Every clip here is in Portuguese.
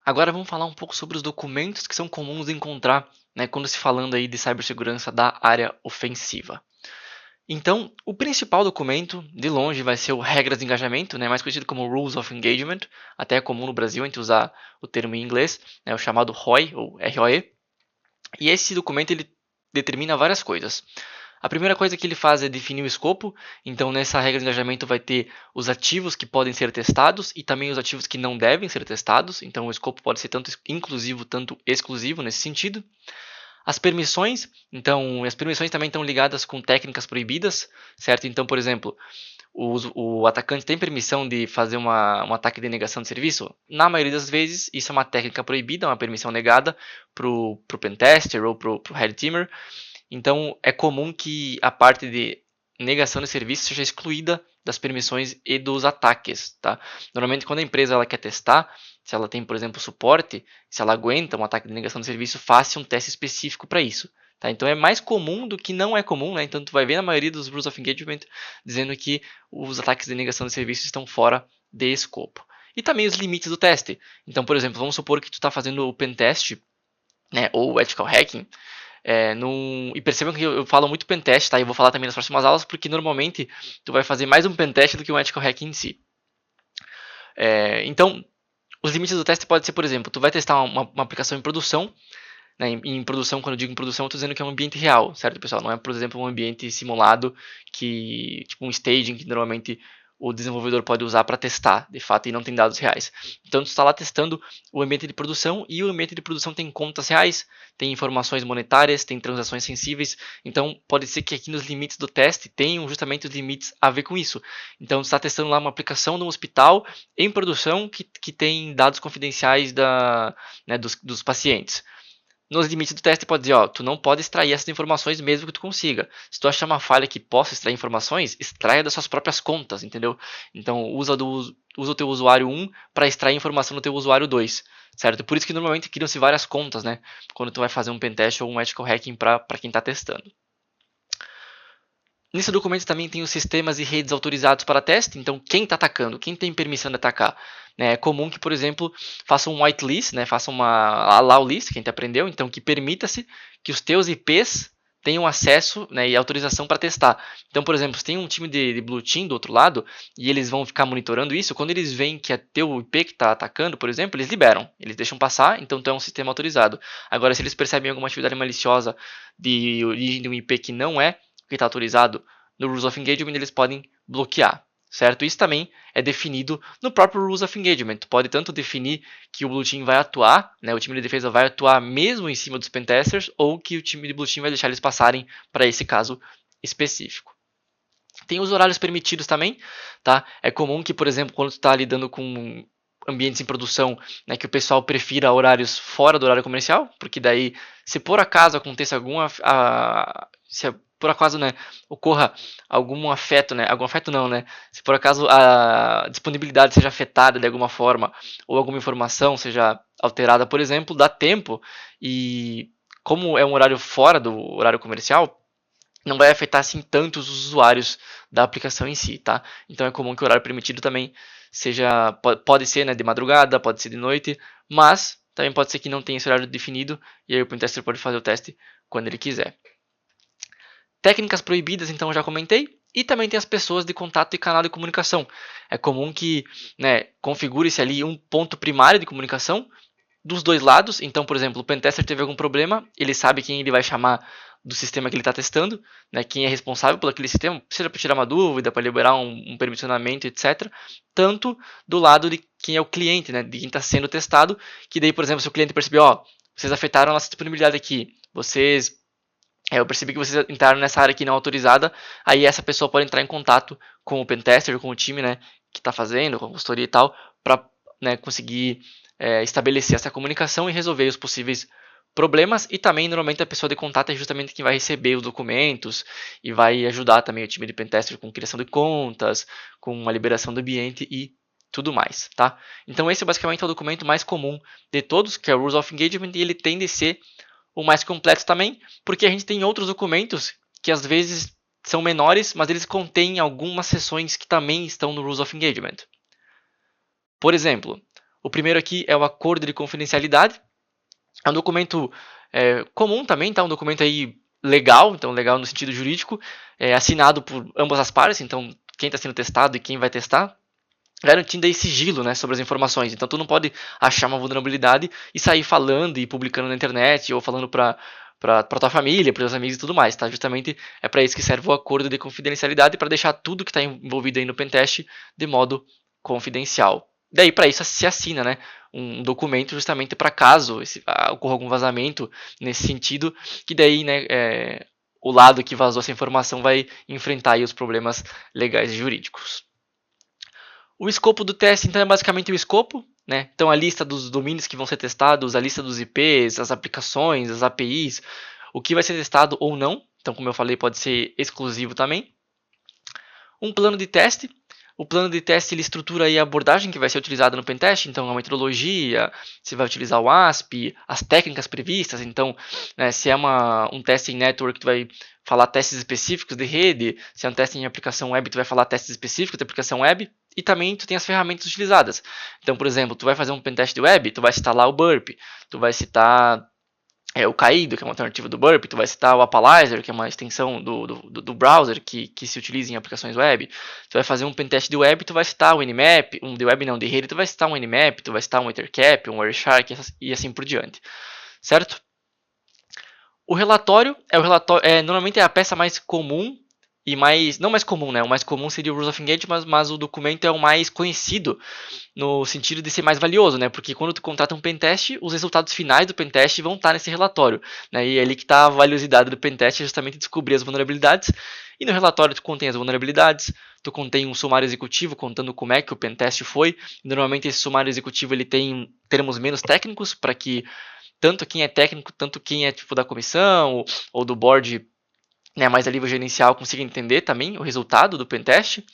Agora vamos falar um pouco sobre os documentos que são comuns de encontrar, né, quando se falando aí de cibersegurança da área ofensiva. Então, o principal documento, de longe, vai ser o Regras de Engajamento, né, mais conhecido como Rules of Engagement, até é comum no Brasil a gente usar o termo em inglês, né, o chamado ROI, ou ROE. E esse documento ele determina várias coisas. A primeira coisa que ele faz é definir o escopo, então nessa regra de engajamento vai ter os ativos que podem ser testados e também os ativos que não devem ser testados, então o escopo pode ser tanto inclusivo, tanto exclusivo nesse sentido. As permissões, então as permissões também estão ligadas com técnicas proibidas, certo? Então, por exemplo, o atacante tem permissão de fazer um ataque de negação de serviço? Na maioria das vezes, isso é uma técnica proibida, uma permissão negada para o pentester ou para o red teamer. Então, é comum que a parte de negação de serviço seja excluída das permissões e dos ataques. Tá? Normalmente, quando a empresa ela quer testar, se ela tem, por exemplo, suporte, se ela aguenta um ataque de negação de serviço, faça um teste específico para isso. Tá? Então, é mais comum do que não é comum. Né? Então, tu vai ver na maioria dos Rules of Engagement dizendo que os ataques de negação de serviço estão fora de escopo. E também os limites do teste. Então, por exemplo, vamos supor que tu está fazendo o pentest, né, ou o ethical hacking, e percebam que eu falo muito pentest, tá? Eu vou falar também nas próximas aulas, porque normalmente tu vai fazer mais um pentest do que um ethical hacking em si. Então, os limites do teste pode ser, por exemplo, tu vai testar uma aplicação em produção, né, em produção, quando eu digo em produção, eu estou dizendo que é um ambiente real, certo, pessoal? Não é, por exemplo, um ambiente simulado, tipo um staging, que normalmente o desenvolvedor pode usar para testar, de fato, e não tem dados reais. Então, tu está lá testando o ambiente de produção, e o ambiente de produção tem contas reais, tem informações monetárias, tem transações sensíveis, então pode ser que aqui nos limites do teste tenham justamente os limites a ver com isso. Então, tu está testando lá uma aplicação no hospital em produção que tem dados confidenciais dos pacientes. Nos limites do teste pode dizer, ó, tu não pode extrair essas informações mesmo que tu consiga. Se tu achar uma falha que possa extrair informações, extraia das suas próprias contas, entendeu? Então usa o teu usuário 1 para extrair informação do teu usuário 2, certo? Por isso que normalmente criam-se várias contas, né? Quando tu vai fazer um pentest ou um ethical hacking para quem está testando. Nesse documento também tem os sistemas e redes autorizados para teste, então quem está atacando, quem tem permissão de atacar. É comum que, por exemplo, faça um whitelist, né, faça uma allow list, que a gente aprendeu, então que permita-se que os teus IPs tenham acesso, né, e autorização para testar. Então, por exemplo, se tem um time de Blue Team do outro lado e eles vão ficar monitorando isso, quando eles veem que é teu IP que está atacando, por exemplo, eles liberam, eles deixam passar, então tu é um sistema autorizado. Agora, se eles percebem alguma atividade maliciosa de origem de um IP que não é que está autorizado no Rules of Engagement, eles podem bloquear, certo? Isso também é definido no próprio Rules of Engagement. Tu pode tanto definir que o Blue Team vai atuar, né, o time de defesa vai atuar mesmo em cima dos pentesters, ou que o time de Blue Team vai deixar eles passarem para esse caso específico. Tem os horários permitidos também, tá? É comum que, por exemplo, quando tu está lidando com ambientes em produção, né, que o pessoal prefira horários fora do horário comercial, porque daí, se por acaso aconteça se por acaso, né, ocorra algum afeto, né, algum afeto não, né, se por acaso a disponibilidade seja afetada de alguma forma, ou alguma informação seja alterada, por exemplo, dá tempo, e como é um horário fora do horário comercial, não vai afetar assim tanto os usuários da aplicação em si, tá? Então é comum que o horário permitido também seja, pode ser, né, de madrugada, pode ser de noite, mas também pode ser que não tenha esse horário definido e aí o pentester pode fazer o teste quando ele quiser. Técnicas proibidas, então já comentei, e também tem as pessoas de contato e canal de comunicação. É comum que, né, configure-se ali um ponto primário de comunicação dos dois lados. Então, por exemplo, o pentester teve algum problema, ele sabe quem ele vai chamar do sistema que ele está testando, né, quem é responsável por aquele sistema, seja para tirar uma dúvida, para liberar um permissionamento, etc. Tanto do lado de quem é o cliente, né, de quem está sendo testado, que daí, por exemplo, se o cliente perceber, ó, vocês afetaram a nossa disponibilidade aqui, eu percebi que vocês entraram nessa área aqui não autorizada, aí essa pessoa pode entrar em contato com o pentester, com o time, né, que está fazendo, com a consultoria e tal, para, né, conseguir estabelecer essa comunicação e resolver os possíveis problemas. E também, normalmente, a pessoa de contato é justamente quem vai receber os documentos e vai ajudar também o time de pentester com criação de contas, com a liberação do ambiente e tudo mais, tá? Então esse basicamente é o documento mais comum de todos, que é o Rules of Engagement, e ele tende a ser o mais completo também, porque a gente tem outros documentos que às vezes são menores, mas eles contêm algumas seções que também estão no Rules of Engagement. Por exemplo, O primeiro aqui é o acordo de confidencialidade. É um documento comum também, tá? Um documento aí legal, então legal no sentido jurídico, assinado por ambas as partes, então quem está sendo testado e quem vai testar, garantindo aí sigilo, né, sobre as informações. Então tu não pode achar uma vulnerabilidade e sair falando e publicando na internet ou falando para tua família, para os amigos e tudo mais, tá? Justamente é para isso que serve o acordo de confidencialidade, para deixar tudo que está envolvido aí no pentest de modo confidencial. Daí para isso se assina, né, um documento justamente para caso ocorra algum vazamento nesse sentido, que daí, né, o lado que vazou essa informação vai enfrentar aí os problemas legais e jurídicos. O escopo do teste, então, é basicamente o escopo, né? Então, a lista dos domínios que vão ser testados, a lista dos IPs, as aplicações, as APIs, o que vai ser testado ou não. Então, como eu falei, pode ser exclusivo também. Um plano de teste. O plano de teste ele estrutura aí a abordagem que vai ser utilizada no pentest, então a metodologia, se vai utilizar o ASP, as técnicas previstas, então né, se é um teste em network, tu vai falar testes específicos de rede, se é um teste em aplicação web, tu vai falar testes específicos de aplicação web, e também tu tem as ferramentas utilizadas. Então, por exemplo, tu vai fazer um pentest de web, tu vai citar lá o Burp, tu vai citar o Caído, que é uma alternativa do Burp, tu vai citar o Appalizer, que é uma extensão do browser que se utiliza em aplicações web. Tu vai fazer um pentest de web, tu vai citar o Nmap, de web não, de rede, tu vai citar um Nmap, tu vai citar um Ethercap, um Wireshark e assim por diante. Certo? O relatório normalmente é a peça mais comum e não mais comum, né? O mais comum seria o Rules of Engagement, mas o documento é o mais conhecido no sentido de ser mais valioso, né? Porque quando tu contrata um pentest, os resultados finais do pentest vão estar nesse relatório, né? E é ali que está a valiosidade do pentest, é justamente descobrir as vulnerabilidades. E no relatório tu contém as vulnerabilidades, tu contém um sumário executivo contando como é que o pentest foi. Normalmente esse sumário executivo ele tem termos menos técnicos para que tanto quem é técnico, tanto quem é tipo da comissão ou do board, né, mais a nível gerencial, consiga entender também o resultado do pentest.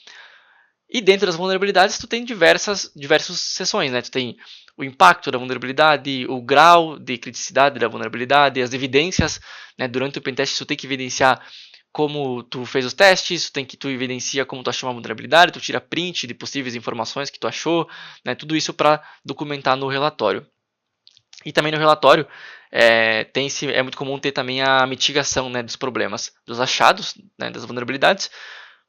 E dentro das vulnerabilidades, tu tem diversas seções, né? Tu tem o impacto da vulnerabilidade, o grau de criticidade da vulnerabilidade, as evidências, né? Durante o pentest, tu tem que evidenciar como tu fez os testes, tu evidencia como tu achou uma vulnerabilidade, tu tira print de possíveis informações que tu achou, né? Tudo isso para documentar no relatório. E também no relatório é muito comum ter também a mitigação, né, dos problemas, dos achados, né, das vulnerabilidades,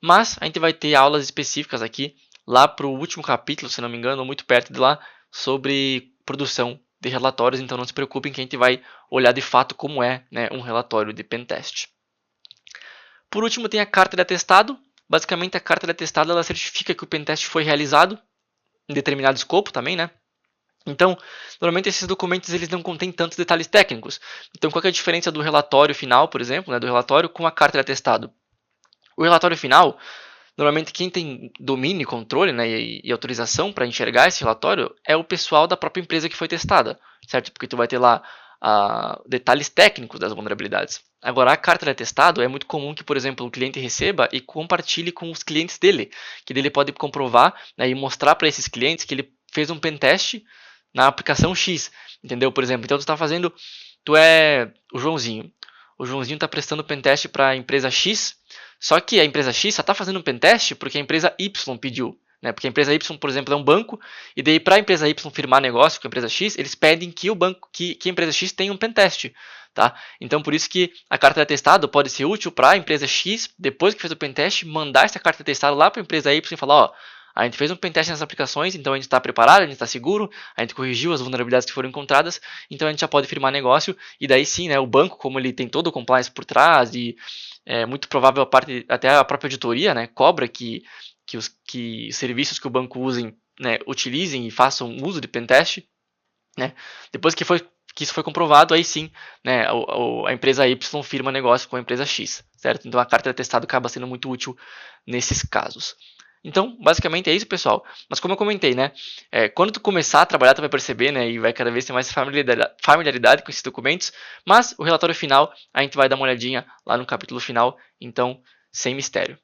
mas a gente vai ter aulas específicas aqui, lá para o último capítulo, se não me engano, ou muito perto de lá, sobre produção de relatórios, então não se preocupem que a gente vai olhar de fato como é, né, um relatório de pentest. Por último tem a carta de atestado. Basicamente a carta de atestado ela certifica que o pentest foi realizado em determinado escopo também, né? Então, normalmente esses documentos eles não contêm tantos detalhes técnicos. Então, qual é a diferença do relatório final, por exemplo, né, do relatório com a carta de atestado? O relatório final, normalmente quem tem domínio, controle, né, e autorização para enxergar esse relatório é o pessoal da própria empresa que foi testada, certo? Porque tu vai ter lá detalhes técnicos das vulnerabilidades. Agora, a carta de atestado é muito comum que, por exemplo, o cliente receba e compartilhe com os clientes dele, que ele pode comprovar, né, e mostrar para esses clientes que ele fez um pentest na aplicação X, entendeu? Por exemplo, então tu é o Joãozinho. O Joãozinho está prestando pentest para a empresa X, só que a empresa X só está fazendo um pentest porque a empresa Y pediu. Né? Porque a empresa Y, por exemplo, é um banco, e daí para a empresa Y firmar negócio com a empresa X, eles pedem que a empresa X tenha um pentest. Tá? Então, por isso que a carta de atestado pode ser útil para a empresa X, depois que fez o pentest, mandar essa carta de atestado lá para a empresa Y e falar, ó, a gente fez um pentest nessas aplicações, então a gente está preparado, a gente está seguro, a gente corrigiu as vulnerabilidades que foram encontradas, então a gente já pode firmar negócio, e daí sim, né, o banco, como ele tem todo o compliance por trás, e é muito provável até a própria auditoria, né, cobra que os serviços que o banco usem, né, utilizem e façam uso de pentest, né, depois que isso foi comprovado, aí sim, né, a empresa Y firma negócio com a empresa X, certo? Então a carta de atestado acaba sendo muito útil nesses casos. Então, basicamente é isso, pessoal. Mas como eu comentei, né? Quando tu começar a trabalhar, tu vai perceber, né? E vai cada vez ter mais familiaridade com esses documentos. Mas o relatório final, a gente vai dar uma olhadinha lá no capítulo final. Então, sem mistério.